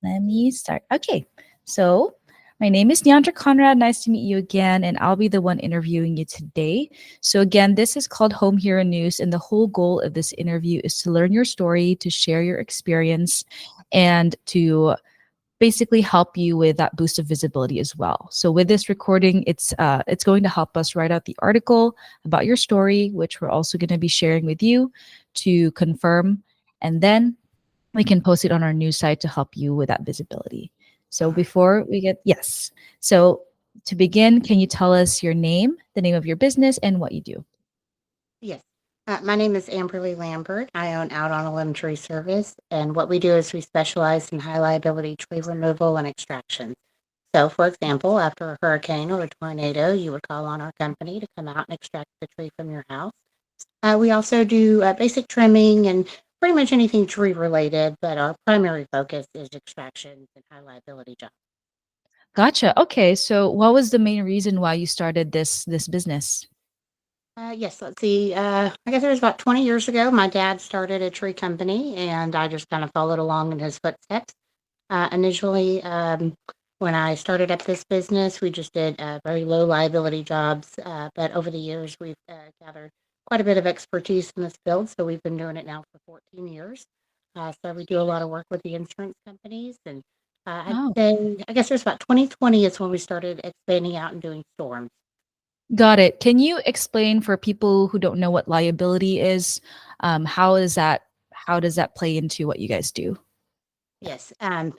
Let me start. Okay. So, my name is Neandra Conrad. Nice to meet you again. And I'll be the one interviewing you today. So, again, this is called Home Hero News. And the whole goal of this interview is to learn your story, to share your experience, and to basically help you with that boost of visibility as well. So with this recording, it's going to help us write out the article about your story, which we're also going to be sharing with you to confirm, and then we can post it on our news site to help you with that visibility. So Uh, before we get yes, so to begin, can you tell us your name, the name of your business, and what you do? yes. My name is Amberly Lambert. I own Out on a Limb Tree Service, and what we do is we specialize in high liability tree removal and extraction. So, for example, after a hurricane or a tornado, you would call on our company to come out and extract the tree from your house. We also do basic trimming and pretty much anything tree related, but our primary focus is extractions and high liability jobs. Gotcha. Okay, so what was the main reason why you started this business? Yes, let's see. I guess it was about 20 years ago. My dad started a tree company, and I just kind of followed along in his footsteps. Initially, when I started up this business, we just did very low liability jobs. But over the years, we've gathered quite a bit of expertise in this field. So we've been doing it now for 14 years. So we do a lot of work with the insurance companies. And I'd Oh. say, I guess it was about 2020 is when we started expanding out and doing storms. Got it. Can you explain for people who don't know what liability is? How is that? How does that play into what you guys do? Yes.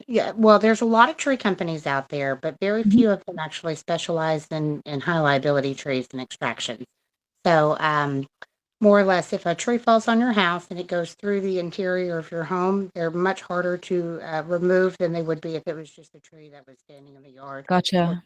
Yeah. Well, there's a lot of tree companies out there, but very Mhm. few of them actually specialize in high liability trees and extraction. So, more or less, if a tree falls on your house and it goes through the interior of your home, they're much harder to remove than they would be if it was just a tree that was standing in the yard or Gotcha.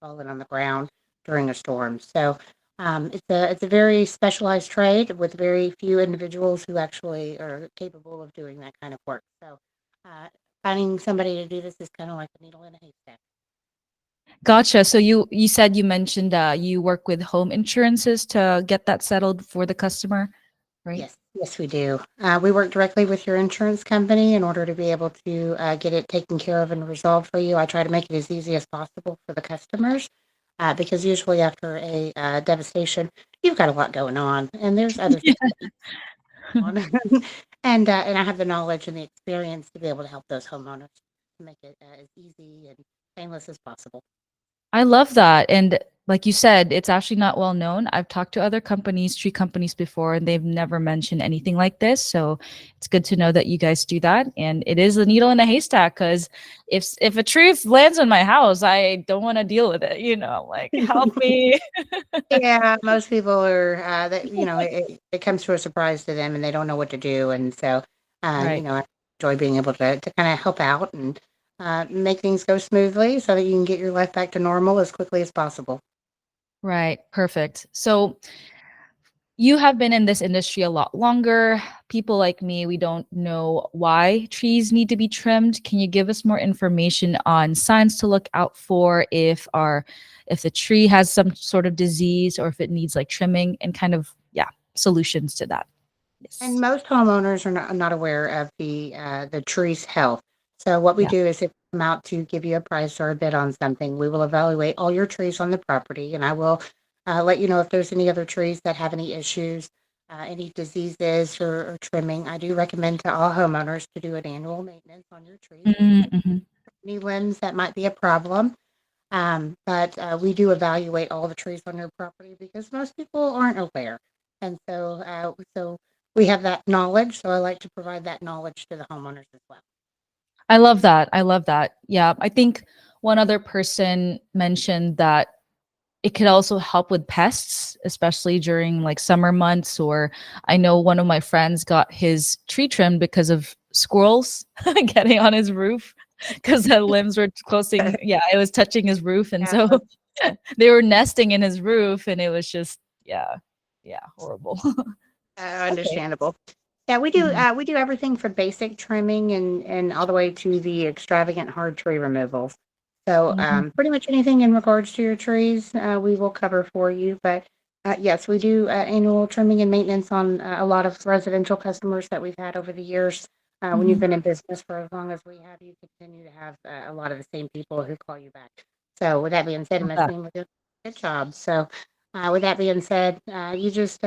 fallen on the ground during a storm. So, it's a very specialized trade with very few individuals who actually are capable of doing that kind of work. So, uh, finding somebody to do this is kind of like a needle in a haystack. Gotcha. So you said you mentioned you work with home insurances to get that settled for the customer, right? Yes, yes, we do. We work directly with your insurance company in order to be able to get it taken care of and resolved for you. I try to make it as easy as possible for the customers because usually after a devastation, you've got a lot going on, and there's other things Yeah. on. And I have the knowledge and the experience to be able to help those homeowners to make it as easy and painless as possible. I love that. And like you said, it's actually not well known. I've talked to other companies, tree companies before, and they've never mentioned anything like this. So it's good to know that you guys do that. And it is a needle in a haystack because if a tree lands on my house, I don't want to deal with it. Like help me. Yeah, most people are that it comes to a surprise to them, and they don't know what to do, and so Right. I enjoy being able to kind of help out and make things go smoothly so that you can get your life back to normal as quickly as possible. Right. Perfect. So you have been in this industry a lot longer. People like me, we don't know why trees need to be trimmed. Can you give us more information on signs to look out for if the tree has some sort of disease or if it needs like trimming and kind of yeah, solutions to that? And Yes. most homeowners are not aware of the tree's health. So what we Yeah. do is if we come out to give you a price or a bid on something, we will evaluate all your trees on the property, and I will let you know if there's any other trees that have any issues, any diseases or trimming. I do recommend to all homeowners to do an annual maintenance on your trees to see if Mm-hmm. any limbs that might be a problem. But we do evaluate all the trees on your property because most people aren't aware. And so we have that knowledge. So I like to provide that knowledge to the homeowners as well. I love that. I love that. Yeah. I think one other person mentioned that it could also help with pests, especially during like summer months. Or I know one of my friends got his tree trimmed because of squirrels getting on his roof because the limbs were closing. Yeah, it was touching his roof. And Yeah, so they were nesting in his roof and it was just, yeah, yeah, horrible. Okay. understandable. Yeah, we do. Mhm. We do everything from basic trimming and all the way to the extravagant hard tree removals. So Mhm. pretty much anything in regards to your trees, we will cover for you. But yes, we do annual trimming and maintenance on a lot of residential customers that we've had over the years. When you've Mhm. been in business for as long as we have, you continue to have a lot of the same people who call you back. So with that being said, Love I'm that. assuming we're doing a good job. So with that being said, you just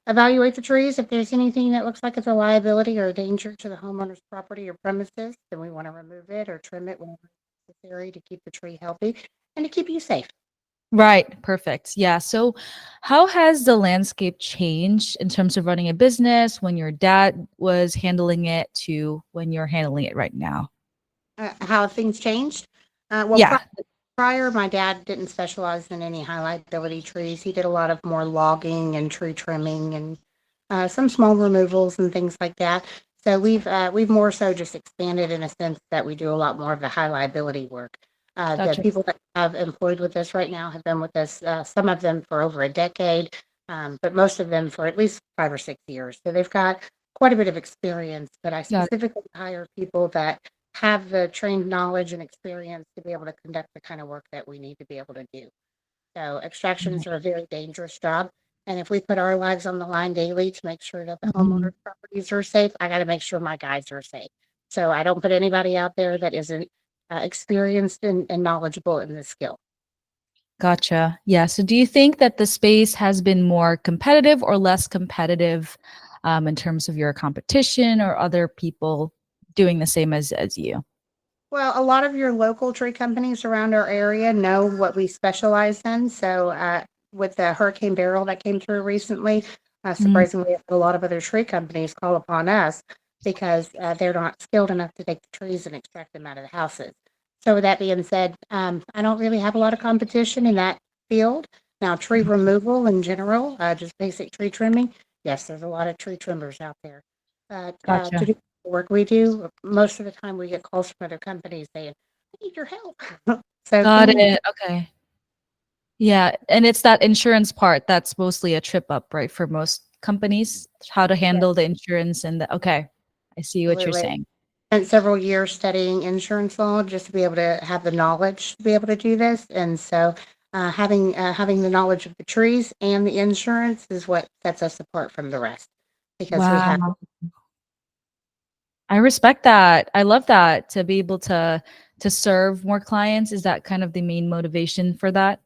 evaluate the trees. If there's anything that looks like it's a liability or a danger to the homeowner's property or premises, then we want to remove it or trim it whenever necessary to keep the tree healthy and to keep you safe. Right, perfect. Yeah. So, how has the landscape changed in terms of running a business when your dad was handling it to when you're handling it right now? How have things changed? Well, Yeah. prior, my dad didn't specialize in any high liability trees. He did a lot of more logging and tree trimming and some small removals and things like that. So we've more so just expanded in a sense that we do a lot more of the high liability work. The Gotcha. people that I've employed with us right now have been with us, some of them for over a decade, but most of them for at least 5 or 6 years. So they've got quite a bit of experience. But I Got it. specifically hire people that have the trained knowledge and experience to be able to conduct the kind of work that we need to be able to do. So extractions are a very dangerous job. And if we put our lives on the line daily to make sure that the Mhm. homeowners' properties are safe, I got to make sure my guys are safe. So I don't put anybody out there that isn't experienced and knowledgeable in this skill. Gotcha. Yeah. So, do you think that the space has been more competitive or less competitive in terms of your competition or other people doing the same as you? Well, a lot of your local tree companies around our area know what we specialize in. So, with the Hurricane Barrel that came through recently, Mhm. surprisingly, a lot of other tree companies call upon us because they're not skilled enough to take the trees and extract them out of the houses. So, with that being said, I don't really have a lot of competition in that field. Now, tree removal in general, just basic tree trimming, yes, there's a lot of tree trimmers out there. But to Gotcha. do the work we do, most of the time we get calls from other companies saying, "I need your help." So can Got you it. Okay. Yeah, and it's that insurance part that's mostly a trip up, right, for most companies, how to Yes, handle the insurance and the okay, I see what you're absolutely. saying. Spent several years studying insurance law just to be able to have the knowledge to be able to do this, and so, having the knowledge of the trees and the insurance is what sets us apart from the rest because we have. Wow. I respect that. I love that to be able to serve more clients. Is that kind of the main motivation for that?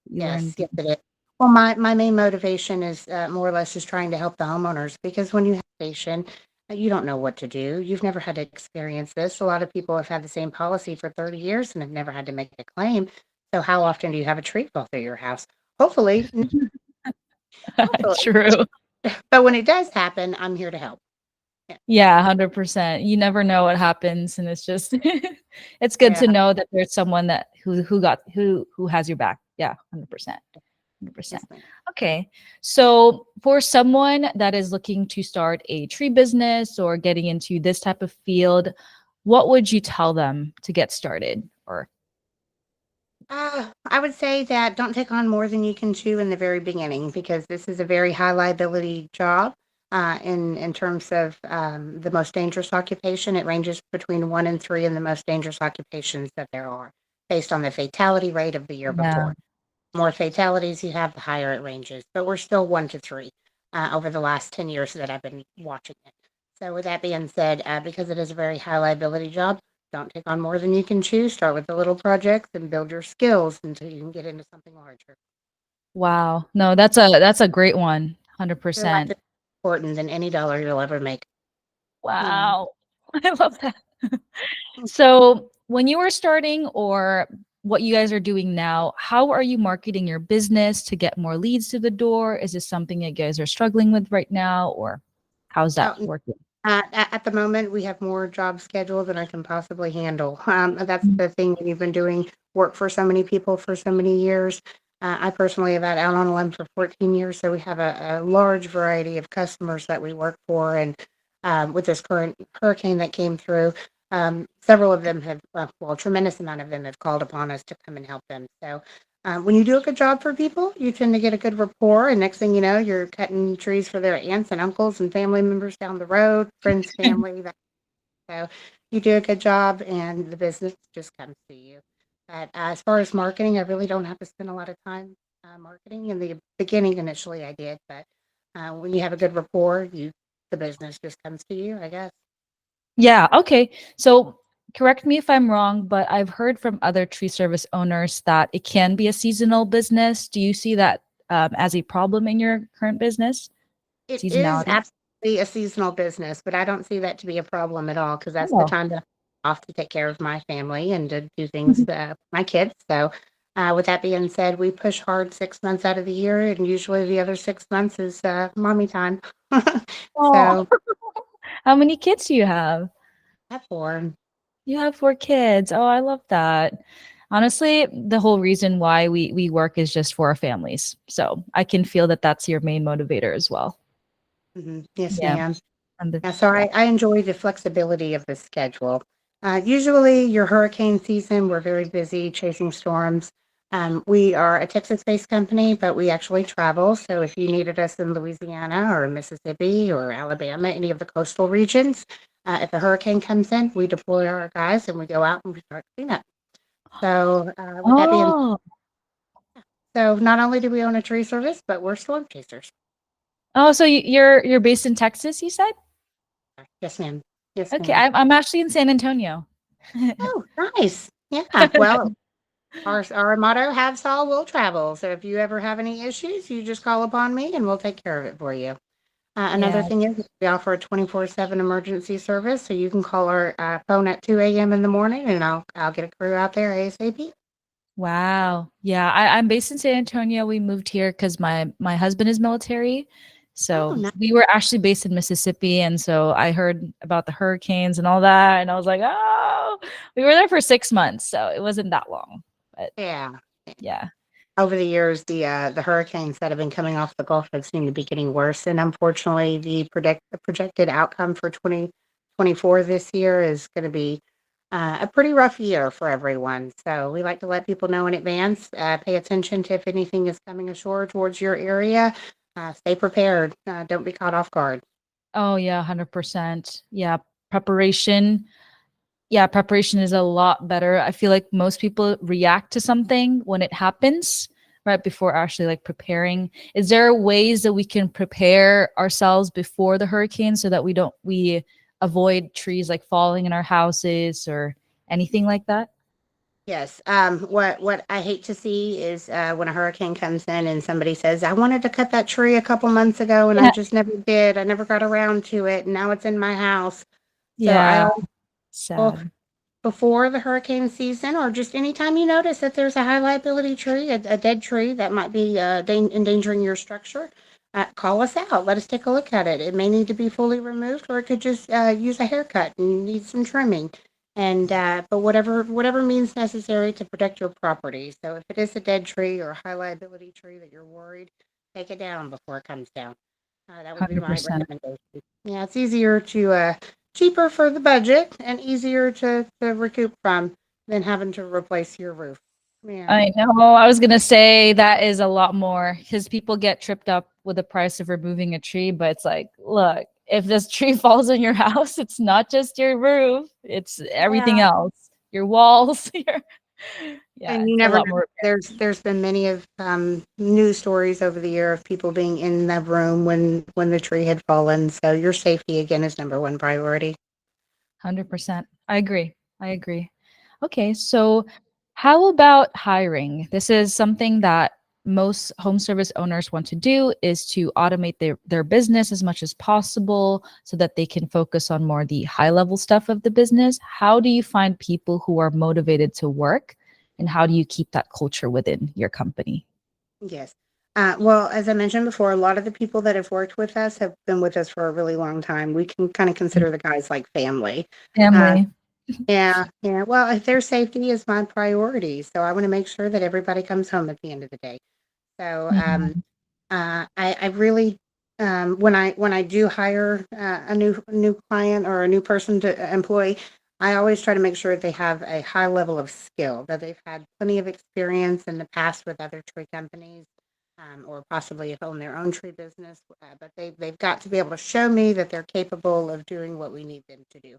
You Yes, learned the yes, it is. Well, my main motivation is, more or less just trying to help the homeowners because when you have a patient, you don't know what to do. You've never had to experience this. A lot of people have had the same policy for 30 years and have never had to make a claim. So how often do you have a tree fall through your house? Hopefully, hopefully. True. But when it does happen, I'm here to help. Yeah. Yeah, 100%. You never know what happens, and it's just it's good Yeah. to know that there's someone that who has your back. Yeah, 100%. 100%. Yes, ma'am. Okay. So for someone that is looking to start a tree business or getting into this type of field, what would you tell them to get started? Or I would say that don't take on more than you can chew in the very beginning because this is a very high liability job. In terms of the most dangerous occupation, it ranges between 1 and 3 in the most dangerous occupations that there are, based on the fatality rate of the year yeah. before. More fatalities you have, the higher it ranges, but we're still 1 to 3 over the last 10 years that I've been watching it. So, with that being said, because it is a very high liability job, don't take on more than you can chew. Start with the little projects and build your skills until you can get into something larger. Wow. No, that's a great one. Your life 100%. is more important than any dollar you'll ever make. Mm. Wow. I love that. So, when you were starting or what you guys are doing now, how are you marketing your business to get more leads to the door? Is this something that you guys are struggling with right now, or how's that Oh, working? at the moment, we have more jobs scheduled than I can possibly handle. That's Mm. the thing when you've been doing work for so many people for so many years. I personally have had out on a limb for 14 years, so we have a large variety of customers that we work for. And with this current hurricane that came through, several of them have, well, a tremendous amount of them have called upon us to come and help them. So when you do a good job for people, you tend to get a good rapport, and next thing you know, you're cutting trees for their aunts and uncles and family members down the road, friends, family. So you do a good job, and the business just comes to you. But as far as marketing, I really don't have to spend a lot of time marketing. In the beginning, initially, I did, but when you have a good rapport, the business just comes to you, I guess. Yeah, okay. So correct me if I'm wrong, but I've heard from other tree service owners that it can be a seasonal business. Do you see that as a problem in your current business? It is Seasonality? absolutely a seasonal business, but I don't see that to be a problem at all because that's the Oh. time that I'm off to take care of my family and to do things Mhm. for my kids. So, with that being said, we push hard 6 months out of the year, and usually the other 6 months is mommy time. Oh, So, how many kids do you have? that's four. You have four kids. Oh, I love that. Honestly, the whole reason why we work is just for our families. So I can feel that that's your main motivator as well. Yes, Yeah. ma'am. And the, Yeah, so yeah. I enjoy the flexibility of the schedule. Usually, your hurricane season, we're very busy chasing storms. We are a Texas-based company, but we actually travel. So if you needed us in Louisiana or Mississippi or Alabama, any of the coastal regions, if a hurricane comes in, we deploy our guys and we go out and we start cleanup. So with that being, Oh. so not only do we own a tree service, but we're storm chasers. Oh, so you're based in Texas, you said? Yes, ma'am. Yes, Okay, ma'am. I'm actually in San Antonio. Oh, nice. Yeah. Well, our motto, "Have Saul will travel." So if you ever have any issues, you just call upon me and we'll take care of it for you. Another Yeah. thing is we offer a 24/7 emergency service, so you can call our phone at 2 a.m. in the morning, and I'll get a crew out there ASAP. Wow. Yeah, I'm based in San Antonio. We moved here because my husband is military. Oh, So no. we were actually based in Mississippi. And so I heard about the hurricanes and all that. And I was like, oh, we were there for 6 months. So it wasn't that long. But Yeah. yeah. Over the years, the hurricanes that have been coming off the Gulf have seemed to be getting worse, and unfortunately, the projected outcome for 2024 this year is going to be a pretty rough year for everyone. So we like to let people know in advance. Pay attention to if anything is coming ashore towards your area. Stay prepared. Don't be caught off guard. Oh yeah, 100%. Yeah. Preparation. Yeah, preparation is a lot better. I feel like most people react to something when it happens right before actually like preparing. Is there ways that we can prepare ourselves before the hurricane so that we avoid trees like falling in our houses or anything like that? Yes. What I hate to see is when a hurricane comes in and somebody says, "I wanted to cut that tree a couple months ago and I Yeah. just never did. I never got around to it, and now it's in my house." So I Yeah, always, sad. before the hurricane season, or just anytime you notice that there's a high liability tree, a dead tree that might be endangering your structure, call us out. Let us take a look at it. It may need to be fully removed, or it could just use a haircut and need some trimming. And but whatever means necessary to protect your property. So if it is a dead tree or a high liability tree that you're worried, take it down before it comes down. That would be my 100%. recommendation. Yeah, it's easier to cheaper for the budget and easier to recoup from than having to replace your roof. Yeah. I know. I was gonna say that is a lot more because people get tripped up with the price of removing a tree, but it's like, look, if this tree falls on your house, it's not just your roof, it's everything Yeah. else, your walls, your yeah, And you it's a never lot know. more. There's been many of news stories over the year of people being in the room when the tree had fallen. So your safety again is number one priority. 100%. I agree. I agree. Okay, so how about hiring? This is something that most home service owners want to do is to automate their business as much as possible so that they can focus on more the high level stuff of the business. How do you find people who are motivated to work and how do you keep that culture within your company? Yes. Well, as I mentioned before, a lot of the people that have worked with us have been with us for a really long time. We can kind of Mm. consider the guys like family. Uh, Family. Yeah, yeah. Well, if their safety is my priority, so I want to make sure that everybody comes home at the end of the day. So, Mhm. I really, when I do hire a new client or a new person to employ, I always try to make sure they have a high level of skill, that they've had plenty of experience in the past with other tree companies, or possibly have owned their own tree business. But they've got to be able to show me that they're capable of doing what we need them to do.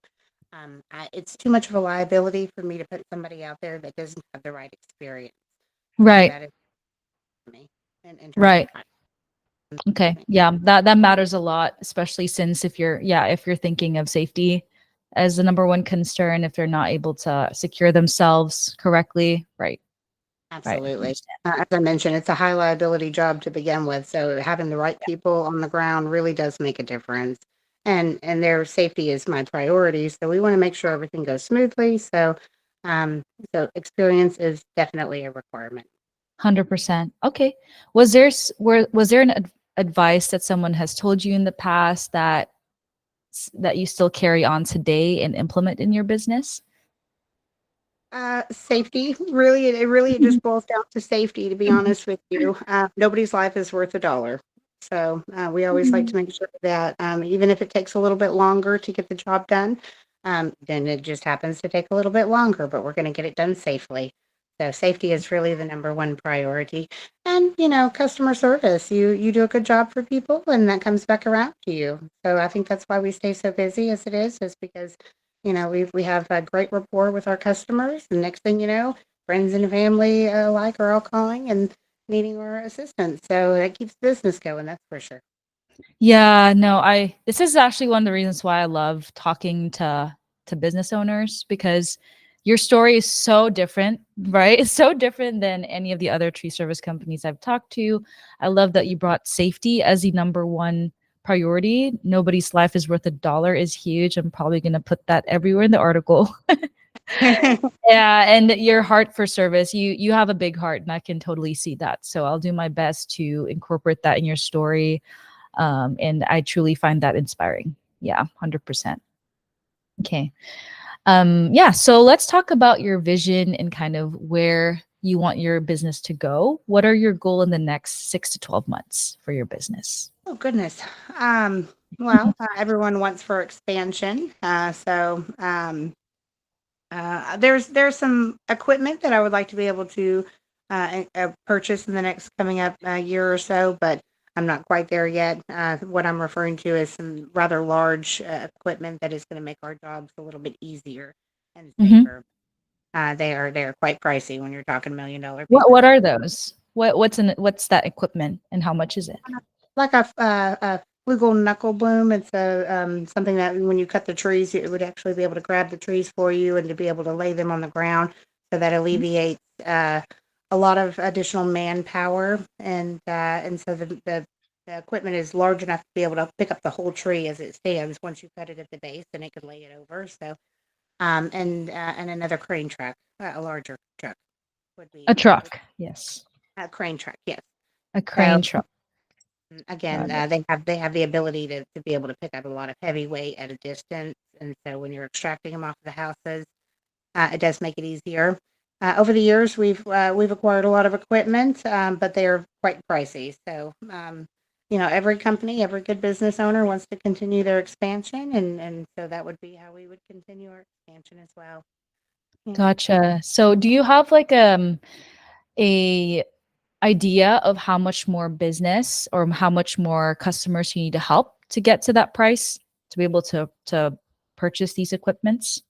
It's too much of a liability for me to put somebody out there that doesn't have the right experience. So Right. that is me in terms of Right. time. Okay. Yeah, that matters a lot, especially since if you're thinking of safety, as the number one concern if they're not able to secure themselves correctly. Right. Right. Absolutely. As I mentioned, it's a high liability job to begin with, so having the right people on the ground really does make a difference. And their safety is my priority, so we want to make sure everything goes smoothly. Um, so experience is definitely a requirement. 100%. Okay. Was there an advice that someone has told you in the past that that you still carry on today and implement in your business? Safety, really, it Mhm. just boils down to safety, to be honest with you. Nobody's life is worth a dollar. So we always like Mhm. to make sure that even if it takes a little bit longer to get the job done, then it just happens to take a little bit longer, but we're going to get it done safely. So safety is really the number one priority. And, customer service, you do a good job for people and that comes back around to you. So I think that's why we stay so busy as it is because we have a great rapport with our customers. And next thing you know, friends and family alike are all calling and needing our assistance. So that keeps business going, that's for sure. Yeah, no, this is actually one of the reasons why I love talking to business owners because your story is so different, right? It's so different than any of the other tree service companies I've talked to. I love that you brought safety as the number one priority. Nobody's life is worth a dollar is huge. I'm probably going to put that everywhere in the article. Yeah, and your heart for service. You have a big heart and I can totally see that. So I'll do my best to incorporate that in your story, and I truly find that inspiring. Yeah, 100%. Okay. Yeah, so let's talk about your vision and kind of where you want your business to go. What are your goal in the next 6 to 12 months for your business? Oh, goodness. Well, everyone wants for expansion. There's some equipment that I would like to be able to purchase in the next coming up year or so, but I'm not quite there yet. What I'm referring to is some rather large equipment that is going to make our jobs a little bit easier and Mhm. safer. They are quite pricey when you're talking $1 million What pieces what of are those? What's that equipment and how much is it? like a flugel knuckle boom. It's a something that when you cut the trees, it would actually be able to grab the trees for you and to be able to lay them on the ground. So that alleviates a lot of additional manpower, and so the equipment is large enough to be able to pick up the whole tree as it stands once you cut it at the base, and it could lay it over. So and another crane truck, a larger truck would A be truck. Yes. a crane truck. Yes. A So crane truck. again, Got it. they have the ability to be able to pick up a lot of heavy weight at a distance, and so when you're extracting them off of the houses, it does make it easier. Over the years, we've acquired a lot of equipment, but they are quite pricey. So, every company, every good business owner wants to continue their expansion, and so that would be how we would continue our expansion as well. Yeah. Gotcha. So do you have like a idea of how much more business or how much more customers you need to help to get to that price to be able to purchase these equipments?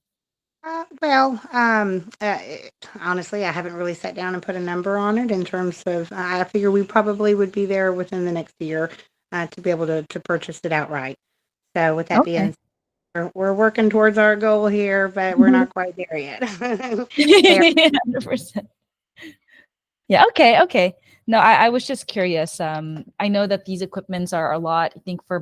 Honestly, I haven't really sat down and put a number on it in terms of, I figure we probably would be there within the next year to be able to purchase it outright. So with that being Okay. said, we're working towards our goal here, but we're Mhm. not quite there yet. They are 100%. Yeah, okay, okay. No, I was just curious. I know that these equipments are a lot. I think for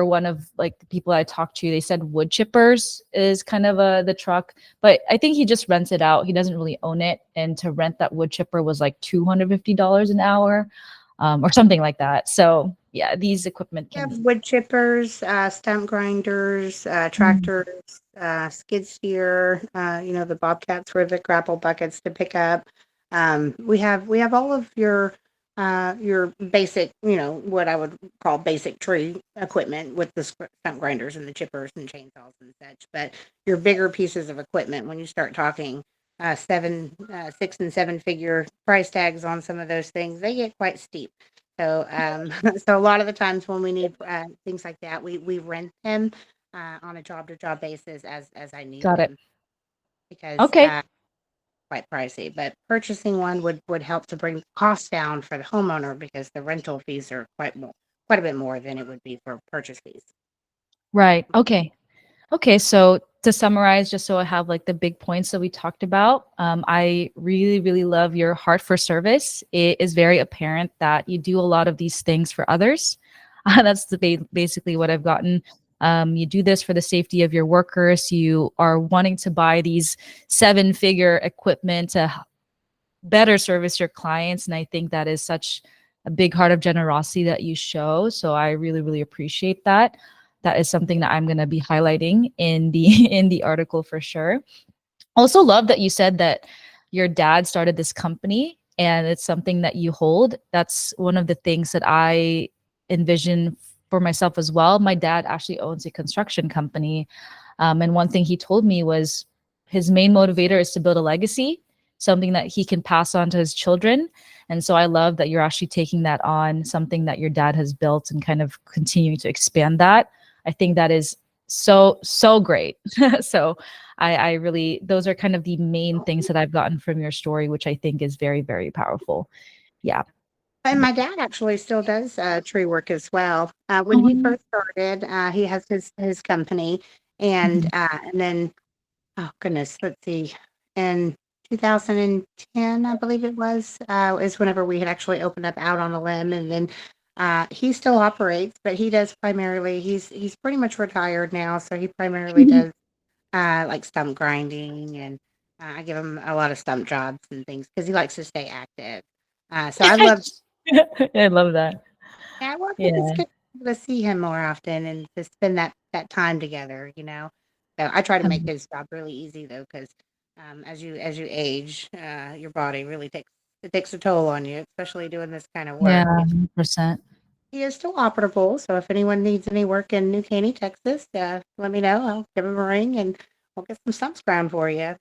one of like the people I talked to, they said wood chippers is kind of the truck, but I think he just rents it out. He doesn't really own it, and to rent that wood chipper was like $250 an hour, or something like that. So yeah, these equipment we have can. wood chippers, stump grinders, Mm. tractors, skid steer, the bobcats for the grapple buckets to pick up. We have all of your basic, what I would call basic tree equipment with the stump grinders and the chippers and chainsaws and such. But your bigger pieces of equipment, when you start talking six and seven figure price tags on some of those things, they get quite steep. So, so a lot of the times when we need things like that, we rent them on a job to job basis as I need Got it. them because Okay. quite pricey. But purchasing one would help to bring the cost down for the homeowner because the rental fees are quite a bit more than it would be for purchase fees. Right. Okay. Okay, so to summarize, just so I have like the big points that we talked about, I really, really love your heart for service. It is very apparent that you do a lot of these things for others. That's basically what I've gotten. You do this for the safety of your workers. You are wanting to buy these seven-figure equipment to better service your clients, and I think that is such a big heart of generosity that you show. So I really, really appreciate that. That is something that I'm going to be highlighting in the in the article for sure. Also love that you said that your dad started this company and it's something that you hold. That's one of the things that I envision for myself as well. My dad actually owns a construction company. And one thing he told me was his main motivator is to build a legacy, something that he can pass on to his children. And so I love that you're actually taking that on, something that your dad has built and kind of continuing to expand that. I think that is so, so great. So I really, those are kind of the main things that I've gotten from your story, which I think is very, very powerful. Yeah. And my dad actually still does tree work as well. When he Um, first started, he has his company, mhm. and then oh goodness, let's see, in 2010, I believe it was, is whenever we had actually opened up out on a limb, and then he still operates, but he does primarily. He's pretty much retired now, so he primarily does like stump grinding, and I give him a lot of stump jobs and things because he likes to stay active. So I love I love that. yeah, well, it's Yeah. good to see him more often and to spend that time together, you know? So I try to make his job really easy though, because as you age, your body really takes a toll on you, especially doing this kind of Yeah, work. 100%. He is still operable, so if anyone needs any work in New Caney, Texas, let me know. I'll give him a ring and we'll get some stumps ground for you.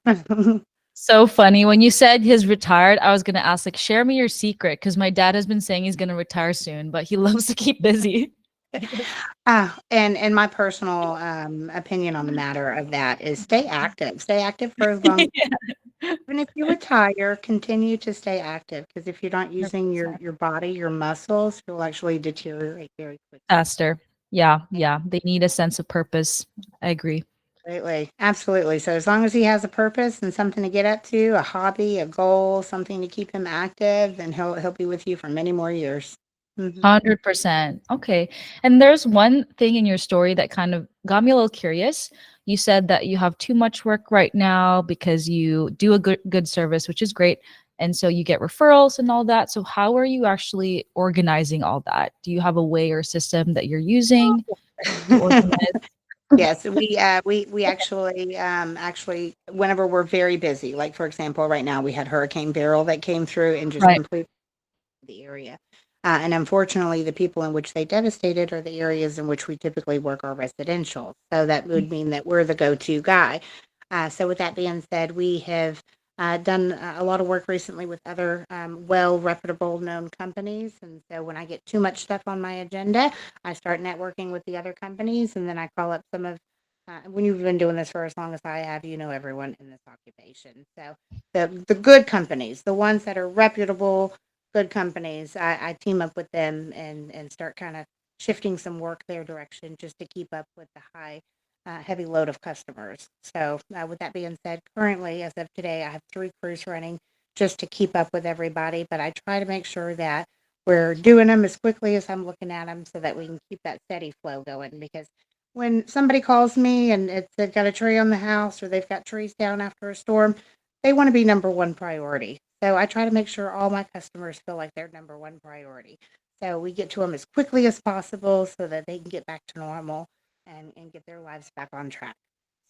So funny. When you said he's retired, I was gonna ask, like, share me your secret, because my dad has been saying he's gonna retire soon, but he loves to keep busy. And my personal opinion on the matter of that is stay active. Stay active for as long. Yeah. Even if you retire, continue to stay active because if you're not using your 100%. your body, your muscles, you'll actually deteriorate very quickly. Faster. Yeah, yeah. They need a sense of purpose. I agree. Absolutely, absolutely. So as long as he has a purpose and something to get up to, a hobby, a goal, something to keep him active, then he'll be with you for many more years. Mhm. 100%. Okay. And there's one thing in your story that kind of got me a little curious. You said that you have too much work right now because you do a good service, which is great. And so you get referrals and all that. So how are you actually organizing all that? Do you have a way or system that you're using to organize? Yes, we actually whenever we're very busy, like for example, right now we had Hurricane Beryl that came through and just Right. completely the area. And unfortunately, the people in which they devastated are the areas in which we typically work are residential. So that would mean that we're the go-to guy. So with that being said, we have done a lot of work recently with other well reputable known companies. And so when I get too much stuff on my agenda, I start networking with the other companies, and then I call up some of when you've been doing this for as long as I have, you know everyone in this occupation. So the good companies, the ones that are reputable, good companies, I team up with them and start kind of shifting some work their direction just to keep up with the heavy load of customers. So, with that being said, currently, as of today, I have 3 crews running just to keep up with everybody, but I try to make sure that we're doing them as quickly as I'm looking at them so that we can keep that steady flow going. Because when somebody calls me and they've got a tree on the house or they've got trees down after a storm, they want to be number one priority. So I try to make sure all my customers feel like they're number one priority. So we get to them as quickly as possible so that they can get back to normal and get their lives back on track.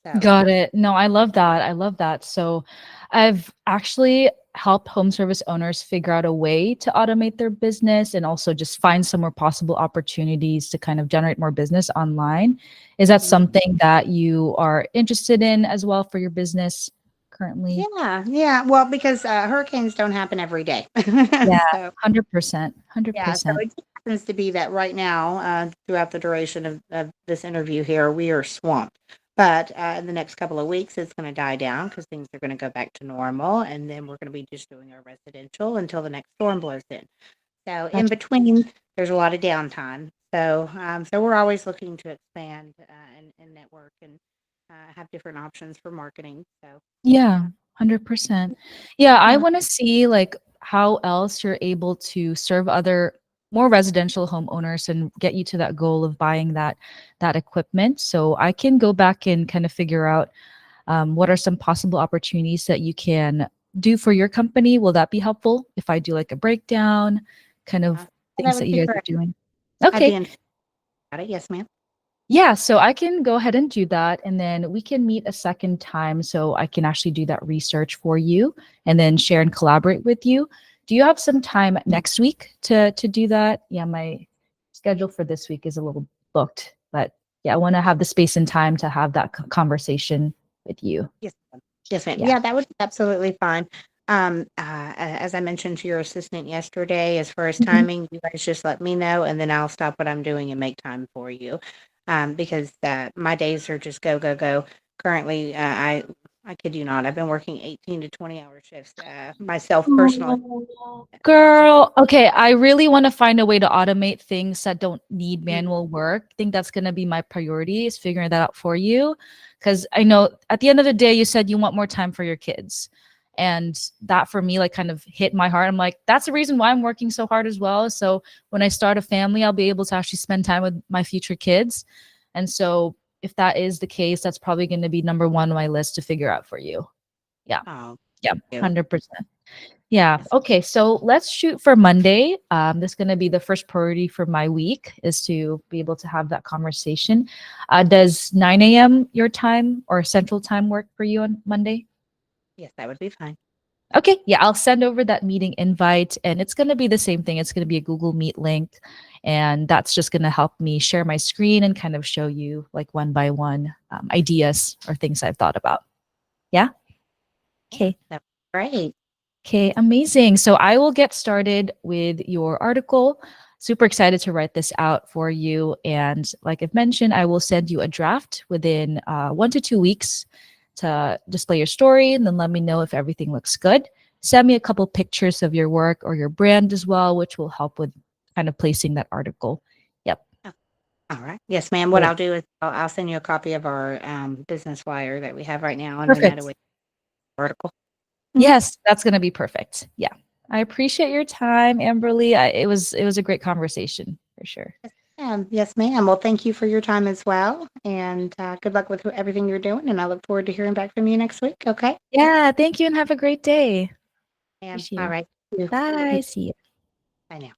So Got it. No, I love that. I love that. So I've actually helped home service owners figure out a way to automate their business and also just find some more possible opportunities to kind of generate more business online. Is that mhm. something that you are interested in as well for your business currently? Yeah, yeah. Well, because hurricanes don't happen every day. Yeah, So 100%. yeah, so 100%. it just happens to be that right now, throughout the duration of this interview here, we are swamped. But in the next couple of weeks, it's going to die down because things are going to go back to normal, and then we're going to be just doing our residential until the next storm blows in. So in Gotcha. between, there's a lot of downtime. So we're always looking to expand and network. have different options for marketing. So, Yeah, 100%. Yeah, I yeah. want to see like how else you're able to serve other more residential homeowners and get you to that goal of buying that equipment. So I can go back and kind of figure out what are some possible opportunities that you can do for your company. Will that be helpful if I do like a breakdown, kind uh, of that things that would you be guys are great. doing? I'd be Okay. interested about it. Yes, ma'am. Yeah, so I can go ahead and do that, and then we can meet a second time so I can actually do that research for you and then share and collaborate with you. Do you have some time next week to do that? Yeah, my schedule for this week is a little booked, but yeah, I want to have the space and time to have that conversation with you. Yes, ma'am. Yes, ma'am. Yeah, Yeah, that would be absolutely fine. As I mentioned to your assistant yesterday, as far as Mhm. timing, you guys just let me know, and then I'll stop what I'm doing and make time for you. Because my days are just go, go, go. Currently, I kid you not, I've been working 18 to 20-hour shifts myself personally. Oh, girl. Okay, I really want to find a way to automate things that don't need Mm. manual work. I think that's going to be my priority is figuring that out for you. Because I know at the end of the day, you said you want more time for your kids. And that for me, like kind of hit my heart. I'm like, that's the reason why I'm working so hard as well. So when I start a family, I'll be able to actually spend time with my future kids. And so if that is the case, that's probably going to be number one on my list to figure out for you. Yeah. Oh, Yeah. you. 100%. Yeah. Yes. Okay. So let's shoot for Monday. This is going to be the first priority for my week is to be able to have that conversation. Does 9 a.m. your time or Central Time work for you on Monday? Yes, that would be fine. Okay. Yeah. I'll send over that meeting invite and it's going to be the same thing. It's going to be a Google Meet link. And that's just going to help me share my screen and kind of show you like one by one ideas or things I've thought about. Yeah. Yeah, Okay. that's great. Okay, amazing. So I will get started with your article. Super excited to write this out for you. And like I've mentioned, I will send you a draft within 1 to 2 weeks to display your story and then let me know if everything looks good. Send me a couple pictures of your work or your brand as well, which will help with kind of placing that article. Yep. Oh, all right. Yes, ma'am. What Cool. I'll do is I'll send you a copy of our business flyer that we have right now, and then that Perfect. way article. Mhm. Yes, that's going to be perfect. Yeah. I appreciate your time, Amberly. It was a great conversation for sure. Yes, ma'am. Well, thank you for your time as well, and good luck with everything you're doing. And I look forward to hearing back from you next week. Okay. Yeah, thank you and have a great day. And Appreciate all it. right. You. Bye. See you. Bye now.